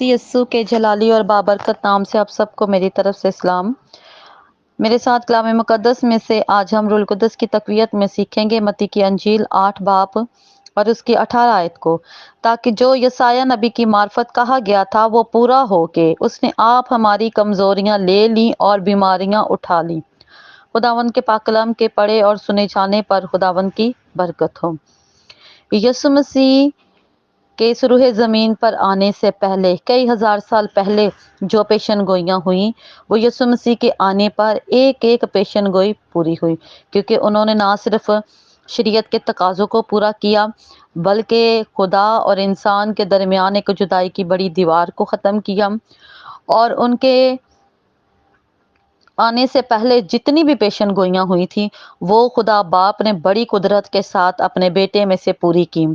मसीह यस्सु के जलाली और बाबरकत नाम से आप सबको मेरी तरफ से सलाम। मेरे साथ कलाम मुकद्दस में से आज हम रूल कुद्दस की तकवीयत में सीखेंगे मत्ती की अंजील 8 बाब और उसकी 18 आयत को, ताकि जो यसाया नबी की मार्फत कहा गया था वो पूरा हो के उसने आप हमारी कमजोरियां ले ली और बीमारियां उठा ली। खुदावन के पाक कलाम के पढ़े और सुने जाने पर खुदावन की बरकत हो। यीशु मसीह के इस रूहे ज़मीन पर आने से पहले कई हजार साल पहले जो पेशन गोइयाँ हुई वो यीशु मसीह के आने पर एक एक पेशन गोई पूरी हुई, क्योंकि उन्होंने ना सिर्फ शरीयत के तकाज़ों को पूरा किया बल्कि खुदा और इंसान के दरमियान एक जुदाई की बड़ी दीवार को ख़त्म किया। और उनके आने से पहले जितनी भी पेशन गोइयाँ हुई थी वो खुदा बाप ने बड़ी कुदरत के साथ अपने बेटे में से पूरी की।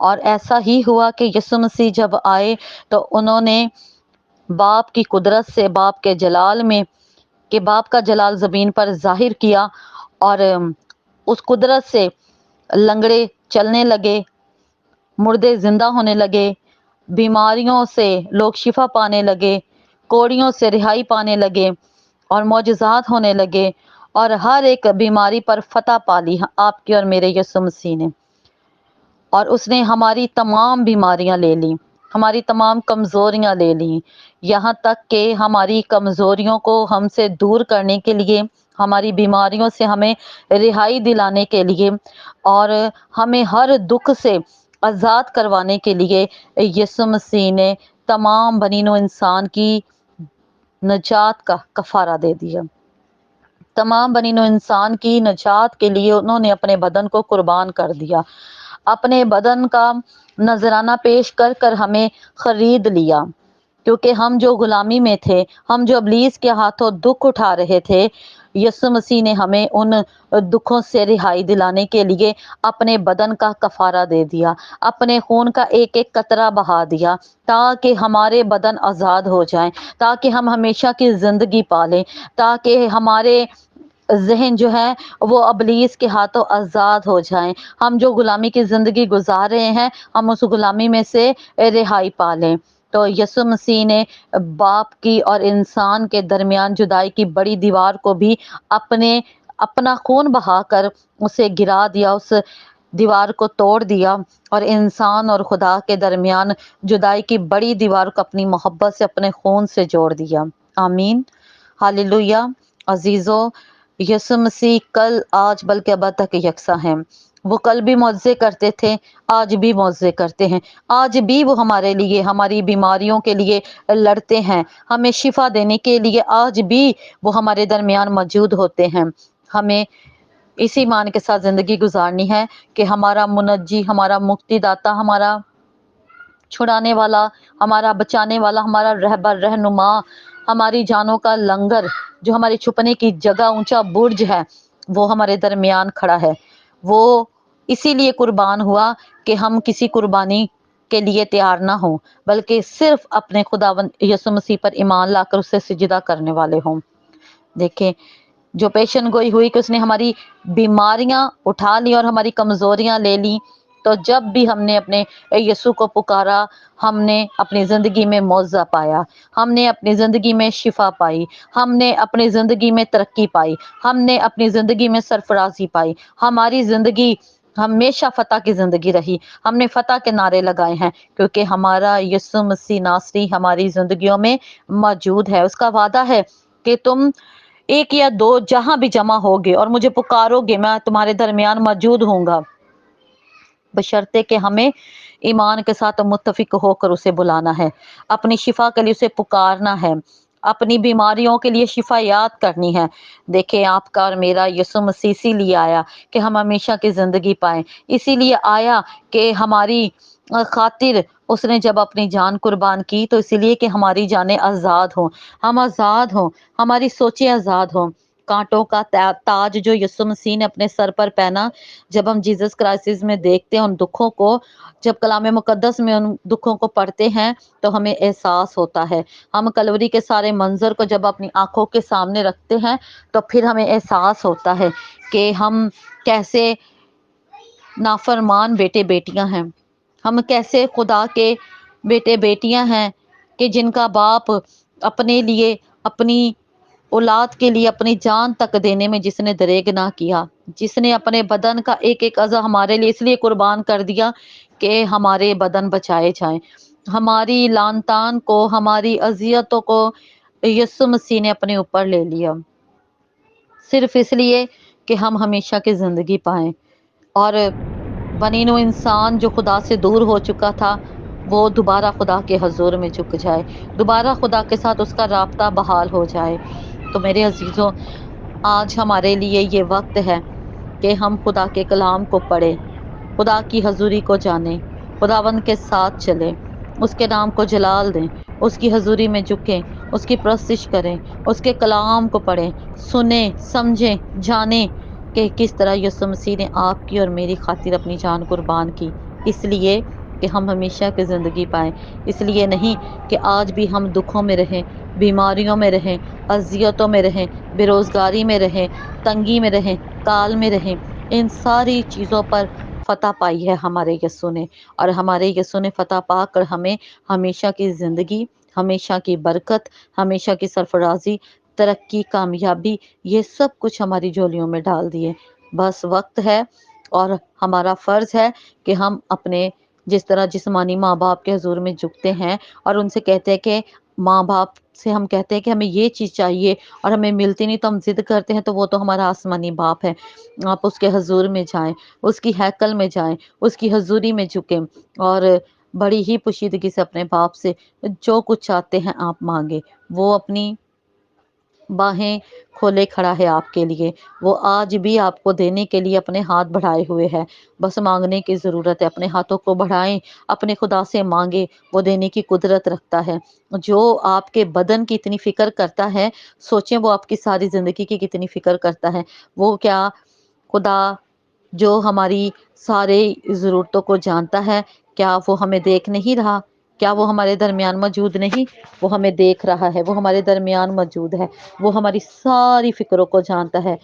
और ऐसा ही हुआ कि यीशु मसीह जब आए तो उन्होंने बाप की कुदरत से, बाप के जलाल में, कि बाप का जलाल ज़मीन पर जाहिर किया। और उस कुदरत से लंगड़े चलने लगे, मुर्दे जिंदा होने लगे, बीमारियों से लोग शिफा पाने लगे, कोड़ियों से रिहाई पाने लगे और मौजज़ात होने लगे। और हर एक बीमारी पर फतह पा ली आपकी और मेरे यीशु मसीह ने। और उसने हमारी तमाम बीमारियां ले ली, हमारी तमाम कमज़ोरियां ले ली, यहाँ तक कि हमारी कमज़ोरियों को हमसे दूर करने के लिए, हमारी बीमारियों से हमें रिहाई दिलाने के लिए और हमें हर दुख से आज़ाद करवाने के लिए यीशु मसीह ने तमाम बनीनो इंसान की नजात का कफारा दे दिया। तमाम बनीनो इंसान की नजात के लिए उन्होंने अपने बदन को कुर्बान कर दिया, अपने बदन का नजराना पेश कर कर हमें खरीद लिया। क्योंकि हम जो गुलामी में थे, हम जो इब्लीस के हाथों दुख उठा रहे थे, यीशु मसीह ने हमें उन दुखों से रिहाई दिलाने के लिए अपने बदन का कफारा दे दिया, अपने खून का एक एक कतरा बहा दिया, ताकि हमारे बदन आज़ाद हो जाएं, ताकि हम हमेशा की ज़िंदगी पालें, ताकि हमारे जहन जो है वो इब्लीस के हाथों आज़ाद हो जाएं। हम जो गुलामी की ज़िंदगी गुजार रहे हैं हम उस गुलामी में से रिहाई पा लें। तो यीशु मसीह ने बाप की और इंसान के दरमियान जुदाई की बड़ी दीवार को भी अपना खून बहाकर उसे गिरा दिया, उस दीवार को तोड़ दिया और इंसान और खुदा के दरमियान जुदाई की बड़ी दीवार को अपनी मोहब्बत से, अपने खून से जोड़ दिया। आमीन, हालेलुया। अजीज़ों, यीशु मसीह कल, आज, बल्कि अब तक यकसा हैं। वो कल भी मौजज़े करते थे, आज भी मौजज़े करते हैं। आज भी वो हमारे लिए, हमारी बीमारियों के लिए लड़ते हैं, हमें शिफा देने के लिए आज भी वो हमारे दरमियान मौजूद होते हैं। हमें इसी ईमान के साथ ज़िंदगी गुजारनी है कि हमारा मुनज्जी, हमारा मुक्तिदाता, हमारा छुड़ाने वाला, हमारा बचाने वाला, हमारा रहबर रहनुमा, हमारी जानों का लंगर, जो हमारी छुपने की जगह, ऊंचा बुर्ज है, वो हमारे दरमियान खड़ा है। वो इसीलिए कुर्बान हुआ कि हम किसी कुर्बानी के लिए तैयार ना हों, बल्कि सिर्फ अपने खुदावंद यीशु मसीह पर ईमान लाकर उसे सिजदा करने वाले हों। देखें, जो पेशन गोई हुई कि उसने हमारी बीमारियां उठा ली और हमारी कमजोरियां ले ली। तो जब भी हमने अपने यीशु को पुकारा, हमने अपनी ज़िंदगी में मौज़ा पाया, हमने अपनी ज़िंदगी में शिफा पाई, हमने अपनी ज़िंदगी में तरक्की पाई, हमने अपनी ज़िंदगी में सरफराजी पाई। हमारी ज़िंदगी हमेशा फतह की ज़िंदगी रही, हमने फतह के नारे लगाए हैं, क्योंकि हमारा यीशु मसीह नासरी हमारी ज़िंदगियों में मौजूद है। उसका वादा है कि तुम एक या दो जहां भी जमा होगे और मुझे पुकारोगे, मैं तुम्हारे दरमियान मौजूद होऊंगा, बशर्ते कि हमें ईमान के साथ मुत्तफिक होकर उसे बुलाना है, अपनी शिफा के लिए उसे पुकारना है, अपनी बीमारियों के लिए शिफा याद करनी है। देखें, आपका और मेरा यीशु मसीह इसीलिए आया कि हम हमेशा की ज़िंदगी पाएं, इसीलिए आया कि हमारी खातिर उसने जब अपनी जान कुर्बान की, तो इसीलिए कि हमारी जानें आज़ाद हों, हम आज़ाद हों, हमारी सोचें आज़ाद हों। कांटों का ताज जो यीशु मसीह ने अपने सर पर पहना, जब हम जीसस क्राइसिस में देखते हैं उन दुखों को, जब कलाम मुकद्दस में उन दुखों को पढ़ते हैं, तो हमें एहसास होता है। हम कलवरी के सारे मंजर को जब अपनी आंखों के सामने रखते हैं, तो फिर हमें एहसास होता है कि हम कैसे नाफरमान बेटे बेटियां हैं, हम कैसे खुदा के बेटे बेटियां हैं, کہ جن کا باپ اپنے لیے اپنی اولاد کے لیے اپنی جان تک دینے میں جس نے دریغ نہ کیا، جس نے اپنے بدن کا ایک ایک عضو ہمارے لیے اس لیے قربان کر دیا کہ ہمارے بدن بچائے جائیں، ہماری لان تان کو، ہماری اذیتوں کو یسوع مسیح نے اپنے اوپر لے لیا، صرف اس لیے کہ ہم ہمیشہ کی زندگی پائیں، اور بنی نوع انسان جو خدا سے دور ہو چکا تھا وہ دوبارہ خدا کے حضور میں جھک جائے، دوبارہ خدا کے ساتھ اس کا رابطہ بحال ہو جائے۔ تو میرے عزیزوں، آج ہمارے لیے یہ وقت ہے کہ ہم خدا کے کلام کو پڑھیں، خدا کی حضوری کو جانیں، خداوند کے ساتھ چلیں، اس کے نام کو جلال دیں، اس کی حضوری میں جھکیں، اس کی پرستش کریں، اس کے کلام کو پڑھیں، سنیں، سمجھیں، جانیں کہ کس طرح یسوع مسیح نے آپ کی اور میری خاطر اپنی جان قربان کی، اس لیے کہ ہم ہمیشہ کی زندگی پائیں، اس لیے نہیں کہ آج بھی ہم دکھوں میں رہیں، بیماریوں میں رہیں، اذیتوں میں رہیں، بے روزگاری میں رہیں، تنگی میں رہیں، کال میں رہیں، ان ساری چیزوں پر فتح پائی ہے ہمارے یسوع نے، اور ہمارے یسوع نے فتح پا کر ہمیں ہمیشہ کی زندگی، ہمیشہ کی برکت، ہمیشہ کی سرفرازی، ترقی، کامیابی، یہ سب کچھ ہماری جھولیوں میں ڈال دیے۔ بس وقت ہے اور ہمارا فرض ہے کہ ہم اپنے جس طرح جسمانی ماں باپ کے حضور میں جھکتے ہیں اور ان سے کہتے ہیں کہ ماں باپ سے ہم کہتے ہیں کہ ہمیں یہ چیز چاہیے اور ہمیں ملتی نہیں تو ہم ضد کرتے ہیں، تو وہ تو ہمارا آسمانی باپ ہے۔ آپ اس کے حضور میں جائیں، اس کی ہیکل میں جائیں، اس کی حضوری میں جھکیں اور بڑی ہی پوشیدگی سے اپنے باپ سے جو کچھ چاہتے ہیں آپ مانگے، وہ اپنی باہیں کھولے کھڑا ہے آپ کے لیے، وہ آج بھی آپ کو دینے کے لیے اپنے ہاتھ بڑھائے ہوئے ہے، بس مانگنے کی ضرورت ہے، اپنے ہاتھوں کو بڑھائیں، اپنے خدا سے مانگے، وہ دینے کی قدرت رکھتا ہے۔ جو آپ کے بدن کی اتنی فکر کرتا ہے، سوچیں وہ آپ کی ساری زندگی کی کتنی فکر کرتا ہے۔ وہ کیا خدا جو ہماری سارے ضرورتوں کو جانتا ہے، کیا وہ ہمیں دیکھ نہیں رہا؟ کیا وہ ہمارے درمیان موجود نہیں؟ وہ ہمیں دیکھ رہا ہے، وہ ہمارے درمیان موجود ہے، وہ ہماری ساری فکروں کو جانتا ہے۔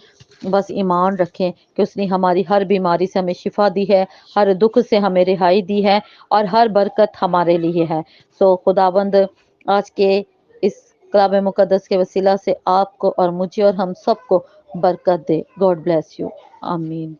بس ایمان رکھیں کہ اس نے ہماری ہر بیماری سے ہمیں شفا دی ہے، ہر دکھ سے ہمیں رہائی دی ہے، اور ہر برکت ہمارے لیے ہے۔ سو خداوند آج کے اس کلام مقدس کے وسیلہ سے آپ کو اور مجھے اور ہم سب کو برکت دے۔ God bless you. آمین۔